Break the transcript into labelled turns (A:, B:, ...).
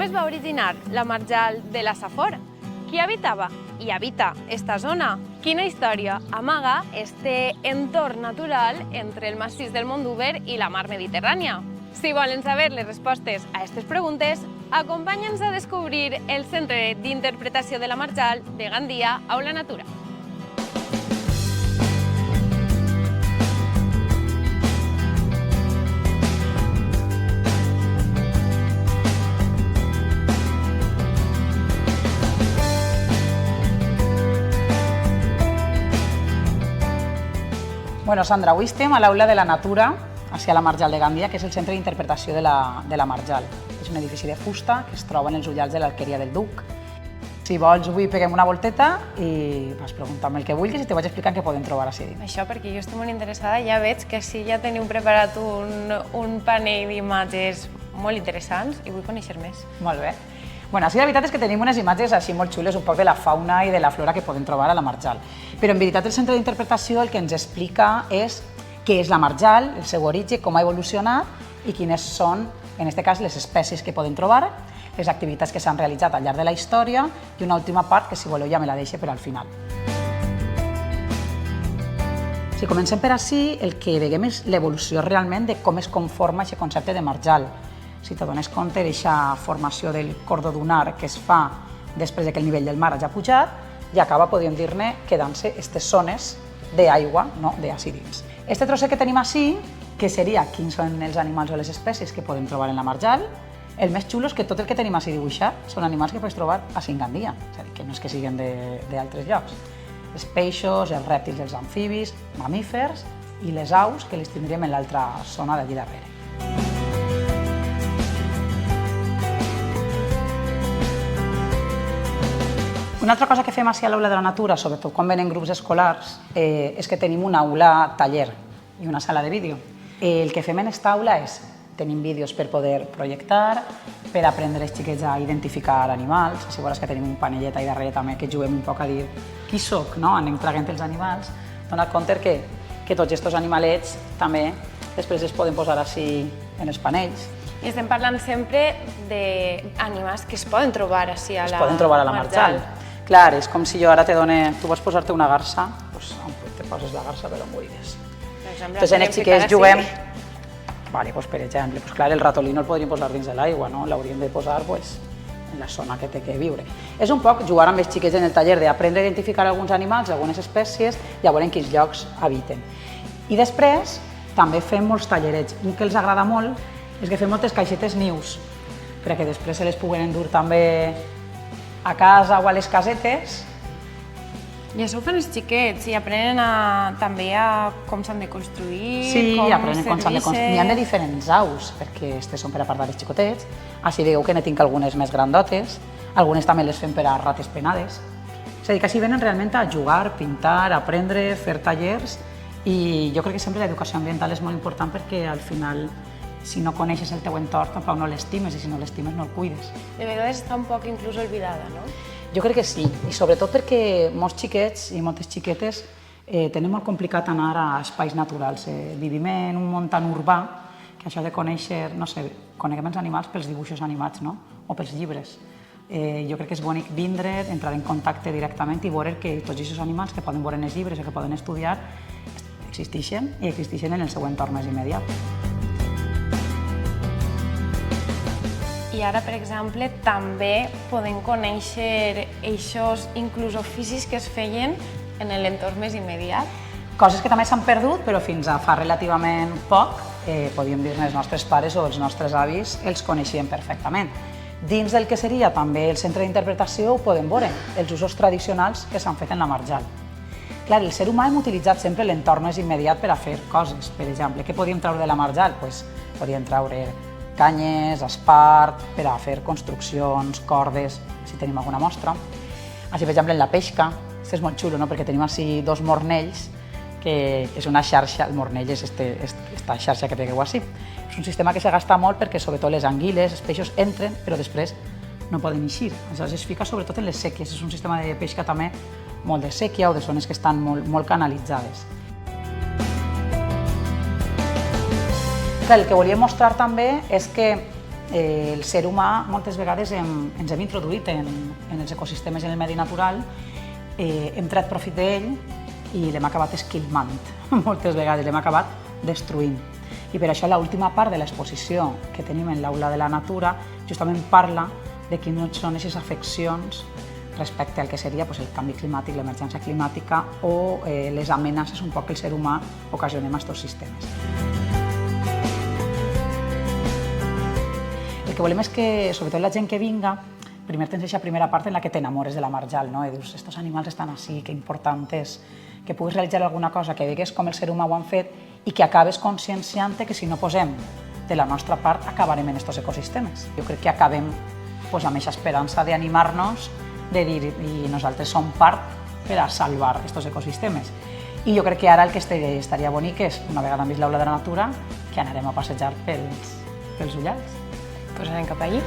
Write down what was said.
A: es va originar la marjal de la Safor? Qui habitava i habita esta zona? Quina història amaga este entorn natural entre el massís del Mondúber i la mar Mediterrània? Si volen saber les respostes a aquestes preguntes, acompanya'ns a descobrir el Centre d'Interpretació de la Marjal de Gandia Aula Natura.
B: Bueno, Sandra, avui estem a l'Aula de la Natura, a la Marjal de Gandia, que és el centre d'interpretació de la Marjal. És un edifici de fusta que es troba en els ullals de l'Alqueria del Duc. Si vols, avui peguem una volteta i vas preguntar-me el que vulguis i te vaig explicant què podem trobar així.
A: Això perquè jo estic molt interessada, ja veig que sí, ja teniu preparat un panell d'imatges molt interessants i vull conèixer més.
B: Molt bé. Bueno, sí, la veritat és que tenim unes imatges així molt xules, un poc de la fauna i de la flora que podem trobar a la Marjal. Però en veritat el centre d'interpretació el que ens explica és què és la Marjal, el seu origen, com ha evolucionat i quines són, en aquest cas, les espècies que podem trobar, les activitats que s'han realitzat al llarg de la història i una última part que, si voleu, ja me la deixo per al final. Si comencem per ací, el que veiem és l'evolució realment de com es conforma aquest concepte de Marjal. Si te dones compte d'aquesta formació del cordó dunar que es fa després que el nivell del mar hagi pujat i acaba, podríem dir-ne, quedant-se aquestes zones d'aigua, d'ací dins. Este trosset que tenim ací, que seria quins són els animals o les espècies que podem trobar en la Marjal, el més xulo és que tot el que tenim ací dibuixat són animals que pots trobar a Gandia, és a dir, que no és que siguin d'altres llocs. Els peixos, els rèptils, els amfibis, mamífers i les aus, que les tindríem en l'altra zona d'allí darrere. Una altra cosa que fem a l'Aula de la Natura, sobretot quan venen grups escolars, és que tenim una aula taller i una sala de vídeo. El que fem en aquesta aula és tenim vídeos per poder projectar, per aprendre els xiquets a identificar animals. Si veuràs que tenim un panellet allà darrere també que juguem un poc a dir qui soc, anem traguent els animals. Dona compte que tots aquests animalets també després es poden posar així en els panells.
A: I estem parlant sempre d'animals que es poden trobar així a la Marjal.
B: Es poden trobar a la Marjal. Clar, és com si jo ara te done... Tu vols posar-te una garça, doncs te poses la garça per on vulguis. Doncs en els xiquets juguem... Per exemple, el ratolí no el podríem posar dins de l'aigua, l'hauríem de posar en la zona que té que viure. És un poc jugar amb els xiquets en el taller d'aprendre a identificar alguns animals, algunes espècies, i a veure en quins llocs habiten. I després també fem molts tallerets. Un que els agrada molt és que fem moltes caixetes nius, perquè després se les puguen endur també a casa o a les casetes.
A: I això ho fan els xiquets i aprenen també a com s'han de construir,
B: sí,
A: com
B: aprenen com s'han de construir. N'hi ha de diferents aus, perquè aquestes són per a part dels xicotets. Així veieu que ne tinc algunes més grandotes, algunes també les fem per a rates penades. És a dir, que així venen realment a jugar, pintar, aprendre, fer tallers, i jo crec que sempre l'educació ambiental és molt important perquè al final, si no coneixes el teu entorn, tampoc no l'estimes, i si no l'estimes no el cuides.
A: De vegades està un poc inclús oblidada, no?
B: Jo crec que sí, i sobretot perquè molts xiquets i moltes xiquetes tenen molt complicat anar a espais naturals. Vivim en un món tan urbà que això de conèixer, no sé, coneguem els animals pels dibuixos animats, no? O pels llibres. Jo crec que és bonic vindre, entrar en contacte directament i veure que tots aquests animals que poden veure en els llibres o que poden estudiar existeixen i existeixen en el seu entorn més immediat.
A: I ara, per exemple, també podem conèixer aquests inclús oficis que es feien en l'entorn més immediat.
B: Coses que també s'han perdut, però fins a fa relativament poc, podríem dir els nostres pares o els nostres avis els coneixien perfectament. Dins del que seria també el centre d'interpretació ho podem veure, els usos tradicionals que s'han fet en la Marjal. Clar, el ser humà hem utilitzat sempre l'entorn més immediat per a fer coses. Per exemple, què podíem treure de la Marjal? Podíem treure canyes, espart, per a fer construccions, cordes, si tenim alguna mostra. Així, per exemple, en la pesca, és molt xulo, perquè tenim així dos mornells, que és una xarxa, el mornell és aquesta xarxa que pegueu així. És un sistema que se gasta molt perquè sobretot les anguiles, els peixos entren, però després no poden eixir. Aleshores es fica sobretot en les sèquies, és un sistema de pesca també molt de sèquia o de zones que estan molt canalitzades. El que volíem mostrar també és que el ser humà moltes vegades ens hem introduït en els ecosistemes i en el medi natural, hem tret profit d'ell i l'hem acabat esquilmant. Moltes vegades l'hem acabat destruint. I per això l'última part de l'exposició que tenim en l'Aula de la Natura justament parla de quines són aquestes afeccions respecte al que seria el canvi climàtic, l'emergència climàtica o les amenaces un poc que el ser humà ocasionem a aquests sistemes. El que volem és que, sobretot la gent que vinga, primer tens aquesta primera part en la que t'enamores de la marjal, no? I dius, estos animals estan així, que important és que puguis realitzar alguna cosa, que vegues com el ser humà ho han fet i que acabes conscienciant-te que si no posem de la nostra part acabarem en aquests ecosistemes. Jo crec que acabem amb aquesta esperança d'animar-nos, de dir, i nosaltres som part per a salvar aquests ecosistemes. I jo crec que ara el que estaria bonic és, una vegada hem vist l'Aula de la Natura, que anarem a passejar pels ullals.
A: Pues anem cap allí.